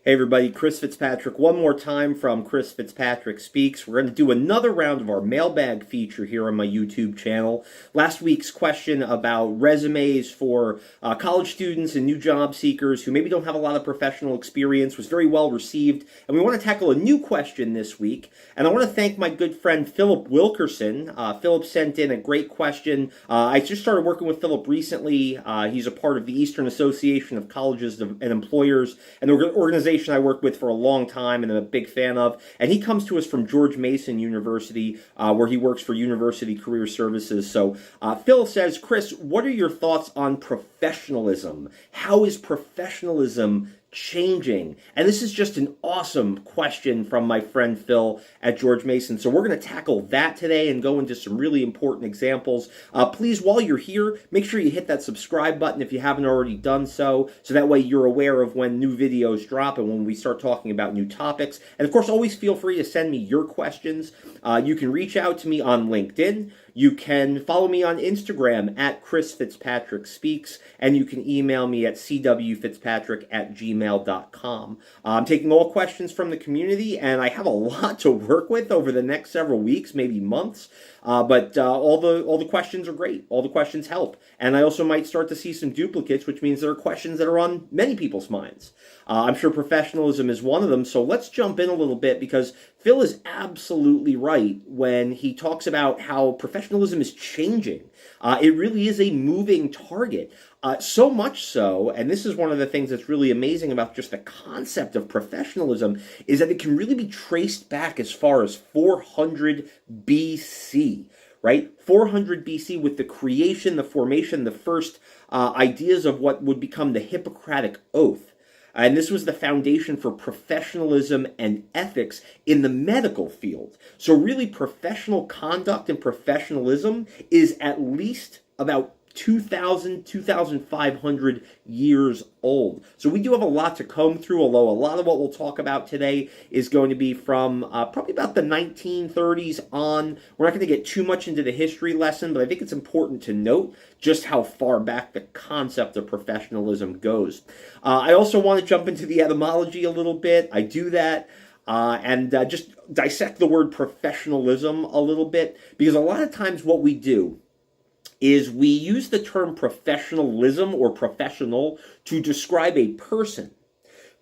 Hey everybody, Chris Fitzpatrick one more time from Chris Fitzpatrick Speaks. We're going to do another round of our mailbag feature here on my YouTube channel. Last week's question about resumes for college students and new job seekers who maybe don't have a lot of professional experience was very well received, and we want to tackle a new question this week. And I want to thank my good friend Philip Wilkerson. Philip sent in a great question. I just started working with Philip recently. He's a part of the Eastern Association of Colleges and Employers, an organization I worked with for a long time and I'm a big fan of. And he comes to us from George Mason University, where he works for University Career Services. So Phil says, Chris, what are your thoughts on professionalism? How is professionalism changing? And this is just an awesome question from my friend Phil at George Mason. So we're going to tackle that today and go into some really important examples. Please, while you're here, make sure you hit that subscribe button if you haven't already done so that way you're aware of when new videos drop and when we start talking about new topics. And of course, always feel free to send me your questions. You can reach out to me on LinkedIn. You can follow me on Instagram at Chris Fitzpatrick Speaks, and you can email me at cwfitzpatrick@gmail.com. I'm taking all questions from the community, and I have a lot to work with over the next several weeks, maybe months. But all the questions are great. All the questions help. And I also might start to see some duplicates, which means there are questions that are on many people's minds. I'm sure professionalism is one of them, so let's jump in a little bit because Phil is absolutely right when he talks about how professionalism is changing. It really is a moving target. So much so, and this is one of the things that's really amazing about just the concept of professionalism, is that it can really be traced back as far as 400 BC. Right? 400 BC with the creation, the formation, the first ideas of what would become the Hippocratic Oath. And this was the foundation for professionalism and ethics in the medical field. So really, professional conduct and professionalism is at least about 2,500 years old. So we do have a lot to comb through, although a lot of what we'll talk about today is going to be from probably about the 1930s on. We're not going to get too much into the history lesson, but I think it's important to note just how far back the concept of professionalism goes. I also want to jump into the etymology a little bit. I do that. And just dissect the word professionalism a little bit, because a lot of times what we do is we use the term professionalism or professional to describe a person.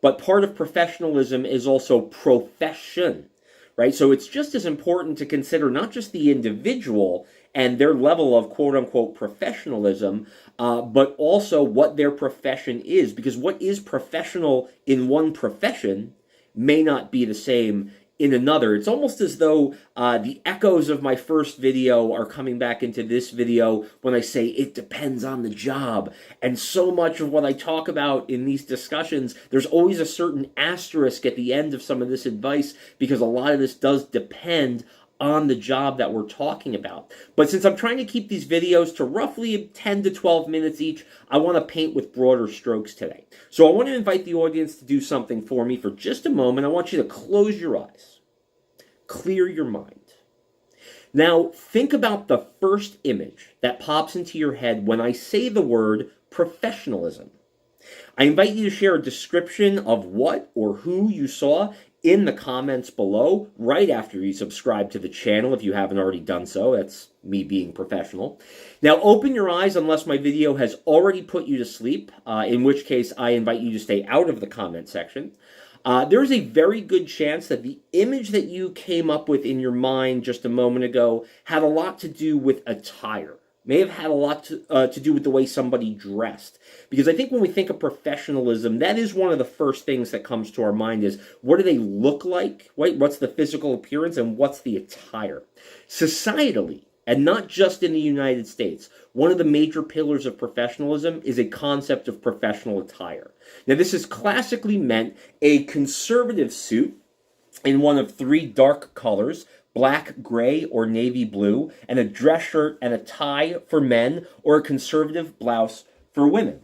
But part of professionalism is also profession, right? So it's just as important to consider not just the individual and their level of quote-unquote professionalism, but also what their profession is. Because what is professional in one profession may not be the same in another. It's almost as though the echoes of my first video are coming back into this video when I say it depends on the job. And so much of what I talk about in these discussions, there's always a certain asterisk at the end of some of this advice because a lot of this does depend on the job that we're talking about. But since I'm trying to keep these videos to roughly 10 to 12 minutes each, I want to paint with broader strokes today. So I want to invite the audience to do something for me for just a moment. I want you to close your eyes, clear your mind. Now, think about the first image that pops into your head when I say the word professionalism. I invite you to share a description of what or who you saw in the comments below, right after you subscribe to the channel if you haven't already done so. That's me being professional. Now open your eyes unless my video has already put you to sleep, in which case I invite you to stay out of the comment section. There's a very good chance that the image that you came up with in your mind just a moment ago had a lot to do with attire. May have had a lot to do with the way somebody dressed. Because I think when we think of professionalism, that is one of the first things that comes to our mind is, what do they look like? Right? What's the physical appearance and what's the attire? Societally, and not just in the United States, one of the major pillars of professionalism is a concept of professional attire. Now, this is classically meant a conservative suit in one of three dark colors: black, gray, or navy blue, and a dress shirt and a tie for men, or a conservative blouse for women.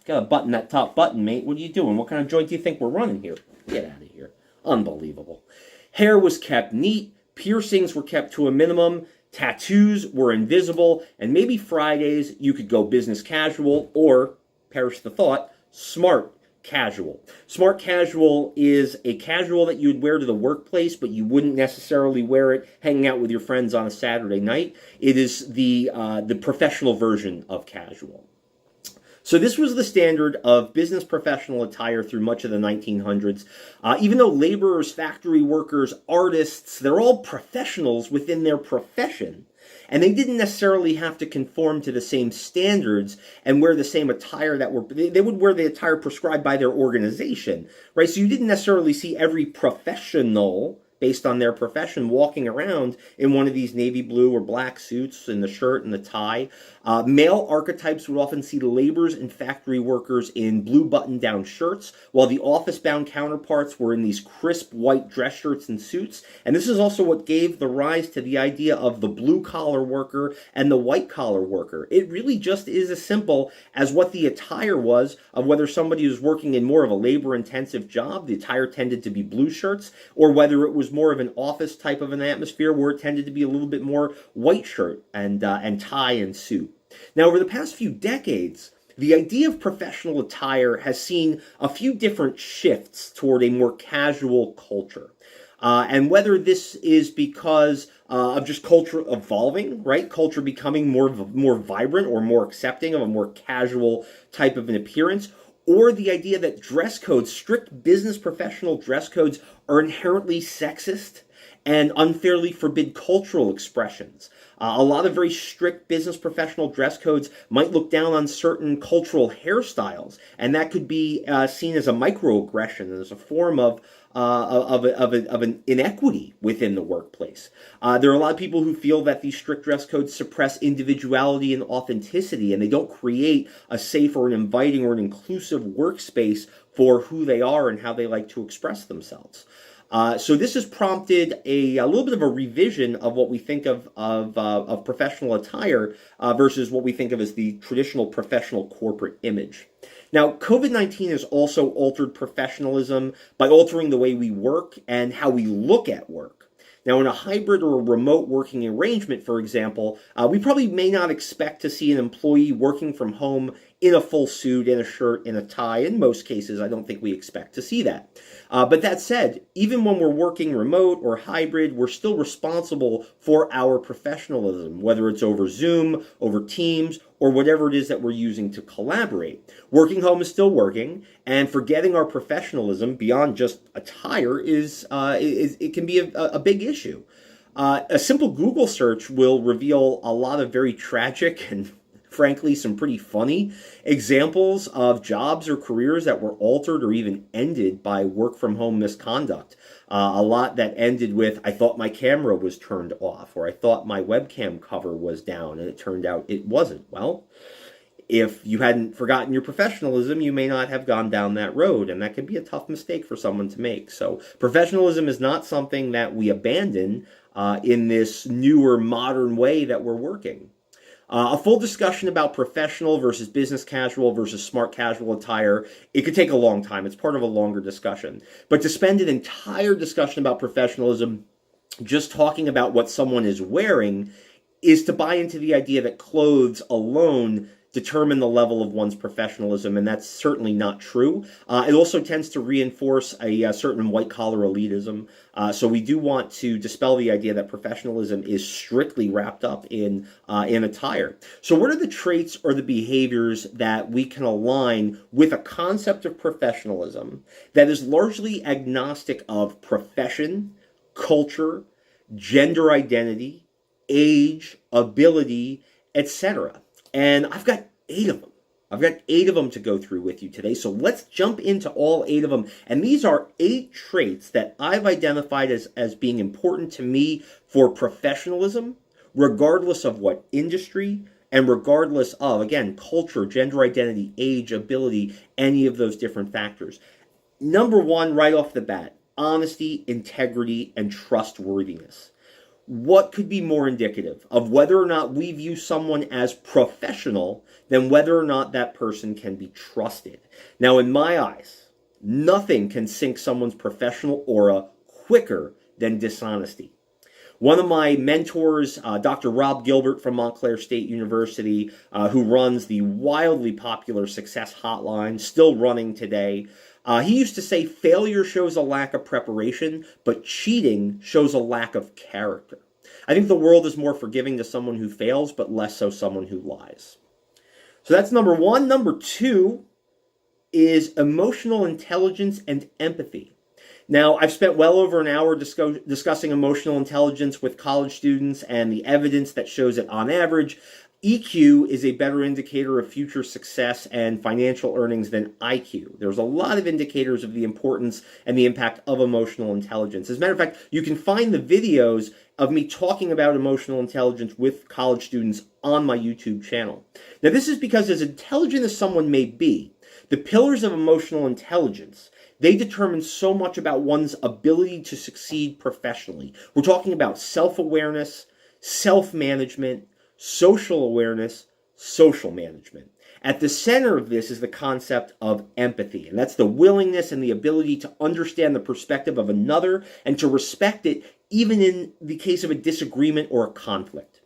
Gotta button that top button, mate. What are you doing? What kind of joint do you think we're running here? Get out of here. Unbelievable. Hair was kept neat, piercings were kept to a minimum, tattoos were invisible, and maybe Fridays you could go business casual or, perish the thought, smart casual. Smart casual is a casual that you would wear to the workplace, but you wouldn't necessarily wear it hanging out with your friends on a Saturday night. It is the professional version of casual. So this was the standard of business professional attire through much of the 1900s. Even though laborers, factory workers, artists, they're all professionals within their profession. And they didn't necessarily have to conform to the same standards and wear the same attire they would wear the attire prescribed by their organization, right? So you didn't necessarily see every professional based on their profession walking around in one of these navy blue or black suits and the shirt and the tie. Male archetypes would often see laborers and factory workers in blue button-down shirts, while the office-bound counterparts were in these crisp white dress shirts and suits. And this is also what gave the rise to the idea of the blue-collar worker and the white-collar worker. It really just is as simple as what the attire was of whether somebody was working in more of a labor-intensive job, the attire tended to be blue shirts, or whether it was more of an office type of an atmosphere where it tended to be a little bit more white shirt and tie and suit. Now, over the past few decades, the idea of professional attire has seen a few different shifts toward a more casual culture. And whether this is because of just culture evolving, right? Culture becoming more vibrant or more accepting of a more casual type of an appearance, or the idea that dress codes, strict business professional dress codes, are inherently sexist and unfairly forbid cultural expressions. A lot of very strict business professional dress codes might look down on certain cultural hairstyles, and that could be seen as a microaggression and as a form of an inequity within the workplace. There are a lot of people who feel that these strict dress codes suppress individuality and authenticity, and they don't create a safe or an inviting or an inclusive workspace for who they are and how they like to express themselves. So this has prompted a little bit of a revision of what we think of professional attire versus what we think of as the traditional professional corporate image. Now, COVID-19 has also altered professionalism by altering the way we work and how we look at work. Now, in a hybrid or a remote working arrangement, for example, we probably may not expect to see an employee working from home in a full suit, in a shirt, in a tie. In most cases, I don't think we expect to see that. But that said, even when we're working remote or hybrid, we're still responsible for our professionalism, whether it's over Zoom, over Teams, or whatever it is that we're using to collaborate. Working home is still working, and forgetting our professionalism beyond just attire it can be a big issue. A simple Google search will reveal a lot of very tragic and frankly some pretty funny examples of jobs or careers that were altered or even ended by work from home misconduct. A lot that ended with, I thought my camera was turned off, or I thought my webcam cover was down, and it turned out it wasn't. Well, if you hadn't forgotten your professionalism, you may not have gone down that road, and that could be a tough mistake for someone to make. So professionalism is not something that we abandon in this newer modern way that we're working. A full discussion about professional versus business casual versus smart casual attire, it could take a long time. It's part of a longer discussion. But to spend an entire discussion about professionalism just talking about what someone is wearing is to buy into the idea that clothes alone determine the level of one's professionalism, and that's certainly not true. It also tends to reinforce a certain white-collar elitism. So we do want to dispel the idea that professionalism is strictly wrapped up in attire. So what are the traits or the behaviors that we can align with a concept of professionalism that is largely agnostic of profession, culture, gender identity, age, ability, etc.? And I've got 8 of them. I've got 8 of them to go through with you today. So let's jump into all 8 of them. And these are 8 traits that I've identified as being important to me for professionalism, regardless of what industry and regardless of, again, culture, gender identity, age, ability, any of those different factors. Number 1, right off the bat, honesty, integrity, and trustworthiness. What could be more indicative of whether or not we view someone as professional than whether or not that person can be trusted? Now, in my eyes, nothing can sink someone's professional aura quicker than dishonesty. One of my mentors, Dr. Rob Gilbert from Montclair State University, who runs the wildly popular Success Hotline, still running today, he used to say failure shows a lack of preparation, but cheating shows a lack of character. I think the world is more forgiving to someone who fails, but less so someone who lies. So that's number one. Number two is emotional intelligence and empathy. Now, I've spent well over an hour discussing emotional intelligence with college students and the evidence that shows that on average, EQ is a better indicator of future success and financial earnings than IQ. There's a lot of indicators of the importance and the impact of emotional intelligence. As a matter of fact, you can find the videos of me talking about emotional intelligence with college students on my YouTube channel. Now, this is because as intelligent as someone may be, the pillars of emotional intelligence, they determine so much about one's ability to succeed professionally. We're talking about self-awareness, self-management, social awareness, social management. At the center of this is the concept of empathy, and that's the willingness and the ability to understand the perspective of another and to respect it even in the case of a disagreement or a conflict.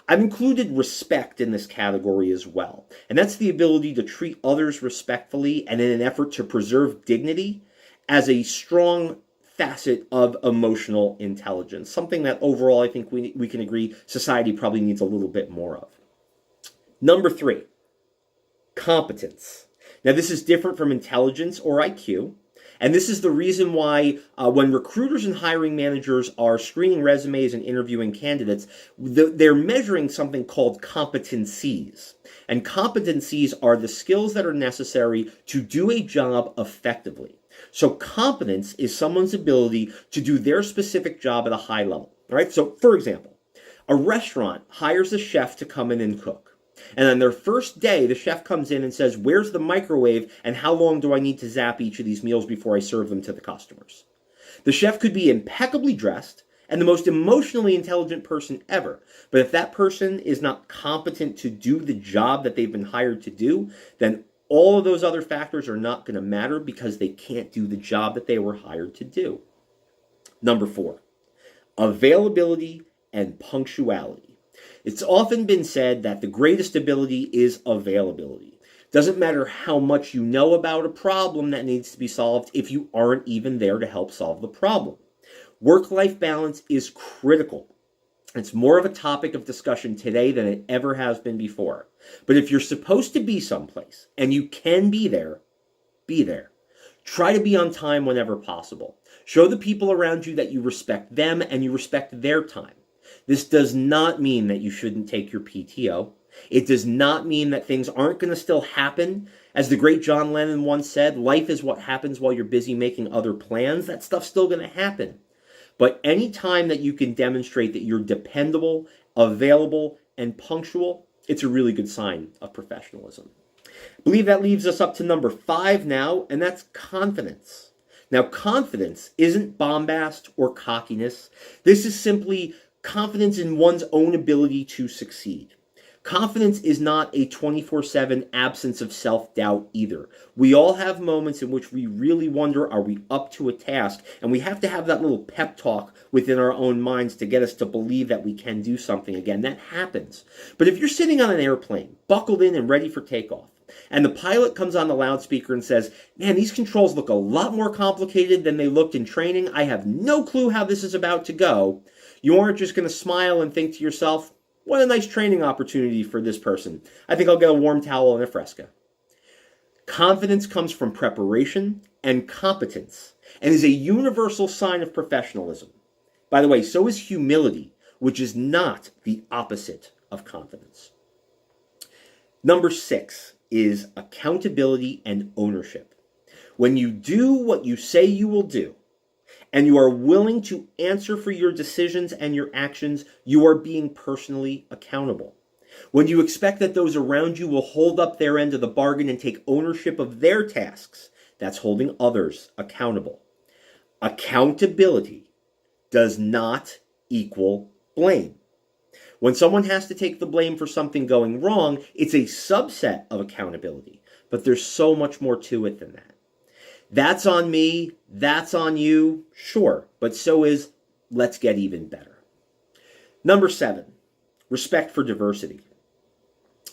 I've included respect in this category as well, and that's the ability to treat others respectfully and in an effort to preserve dignity as a strong facet of emotional intelligence, something that overall I think we can agree society probably needs a little bit more of. Number three, competence. Now, this is different from intelligence or IQ, and this is the reason why when recruiters and hiring managers are screening resumes and interviewing candidates, they're measuring something called competencies. And competencies are the skills that are necessary to do a job effectively. So competence is someone's ability to do their specific job at a high level. All right? So, for example, a restaurant hires a chef to come in and cook. And on their first day, the chef comes in and says, where's the microwave and how long do I need to zap each of these meals before I serve them to the customers? The chef could be impeccably dressed and the most emotionally intelligent person ever. But if that person is not competent to do the job that they've been hired to do, then all of those other factors are not going to matter because they can't do the job that they were hired to do. Number four, availability and punctuality. It's often been said that the greatest ability is availability. Doesn't matter how much you know about a problem that needs to be solved if you aren't even there to help solve the problem. Work-life balance is critical. It's more of a topic of discussion today than it ever has been before. But if you're supposed to be someplace and you can be there, be there. Try to be on time whenever possible. Show the people around you that you respect them and you respect their time. This does not mean that you shouldn't take your PTO. It does not mean that things aren't going to still happen. As the great John Lennon once said, life is what happens while you're busy making other plans. That stuff's still going to happen. But any time that you can demonstrate that you're dependable, available, and punctual, it's a really good sign of professionalism. I believe that leaves us up to number 5 now, and that's confidence. Now, confidence isn't bombast or cockiness. This is simply confidence in one's own ability to succeed. Confidence is not a 24/7 absence of self-doubt either. We all have moments in which we really wonder, are we up to a task? And we have to have that little pep talk within our own minds to get us to believe that we can do something again. That happens. But if you're sitting on an airplane, buckled in and ready for takeoff, and the pilot comes on the loudspeaker and says, man, these controls look a lot more complicated than they looked in training. I have no clue how this is about to go. You aren't just going to smile and think to yourself, what a nice training opportunity for this person. I think I'll get a warm towel and a Fresca. Confidence comes from preparation and competence and is a universal sign of professionalism. By the way, so is humility, which is not the opposite of confidence. Number 6 is accountability and ownership. When you do what you say you will do, and you are willing to answer for your decisions and your actions, you are being personally accountable. When you expect that those around you will hold up their end of the bargain and take ownership of their tasks, that's holding others accountable. Accountability does not equal blame. When someone has to take the blame for something going wrong, it's a subset of accountability, but there's so much more to it than that. That's on me, that's on you, sure, but so is let's get even better. Number 7, respect for diversity.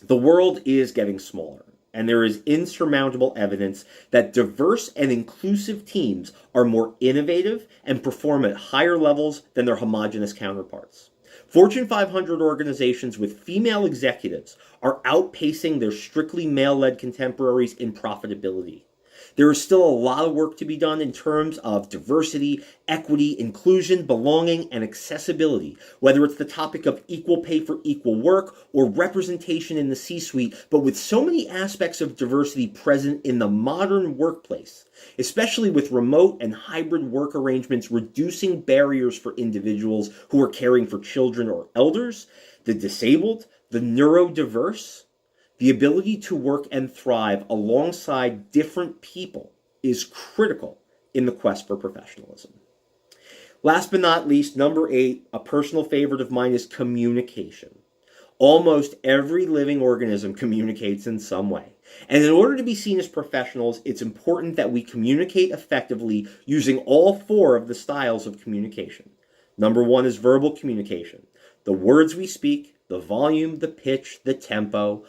The world is getting smaller, and there is insurmountable evidence that diverse and inclusive teams are more innovative and perform at higher levels than their homogeneous counterparts. Fortune 500 organizations with female executives are outpacing their strictly male-led contemporaries in profitability. There is still a lot of work to be done in terms of diversity, equity, inclusion, belonging, and accessibility, whether it's the topic of equal pay for equal work or representation in the C-suite, but with so many aspects of diversity present in the modern workplace, especially with remote and hybrid work arrangements reducing barriers for individuals who are caring for children or elders, the disabled, the neurodiverse. The ability to work and thrive alongside different people is critical in the quest for professionalism. Last but not least, number 8, a personal favorite of mine is communication. Almost every living organism communicates in some way. And in order to be seen as professionals, it's important that we communicate effectively using all 4 of the styles of communication. Number 1 is verbal communication. The words we speak, the volume, the pitch, the tempo,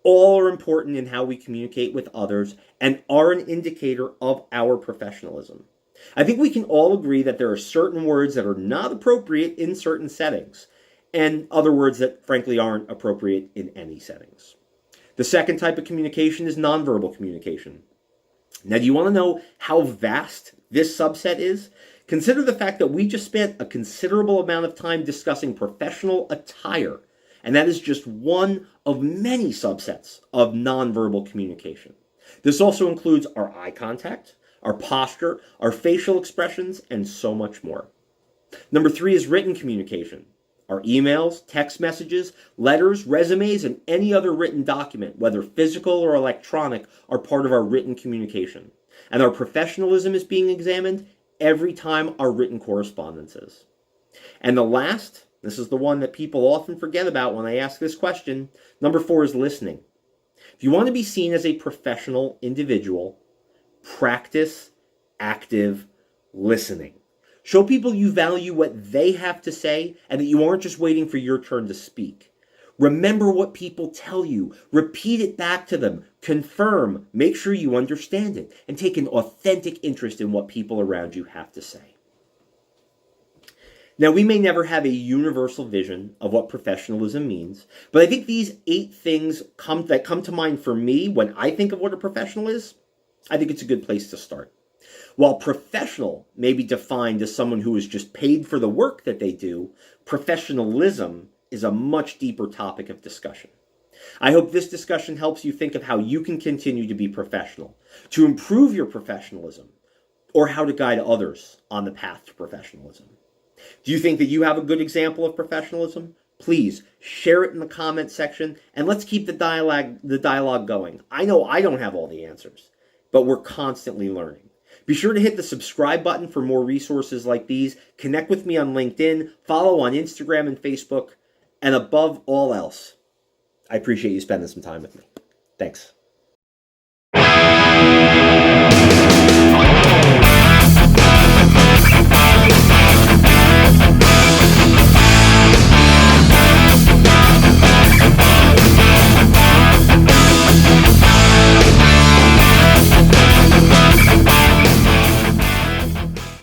all are important in how we communicate with others and are an indicator of our professionalism. I think we can all agree that there are certain words that are not appropriate in certain settings, and other words that frankly aren't appropriate in any settings. The second type of communication is nonverbal communication. Now, do you want to know how vast this subset is? Consider the fact that we just spent a considerable amount of time discussing professional attire, and that is just one of many subsets of nonverbal communication. This also includes our eye contact, our posture, our facial expressions, and so much more. Number 3 is written communication. Our emails, text messages, letters, resumes, and any other written document, whether physical or electronic, are part of our written communication. And our professionalism is being examined every time our written correspondence is. And the last, this is the one that people often forget about when I ask this question, number 4 is listening. If you want to be seen as a professional individual, practice active listening. Show people you value what they have to say and that you aren't just waiting for your turn to speak. Remember what people tell you. Repeat it back to them. Confirm. Make sure you understand it. And take an authentic interest in what people around you have to say. Now, we may never have a universal vision of what professionalism means, but I think these 8 things that come to mind for me when I think of what a professional is, I think it's a good place to start. While professional may be defined as someone who is just paid for the work that they do, professionalism is a much deeper topic of discussion. I hope this discussion helps you think of how you can continue to be professional, to improve your professionalism, or how to guide others on the path to professionalism. Do you think that you have a good example of professionalism? Please share it in the comment section and let's keep the dialogue going. I know I don't have all the answers, but we're constantly learning. Be sure to hit the subscribe button for more resources like these. Connect with me on LinkedIn, follow on Instagram and Facebook, and above all else, I appreciate you spending some time with me. Thanks.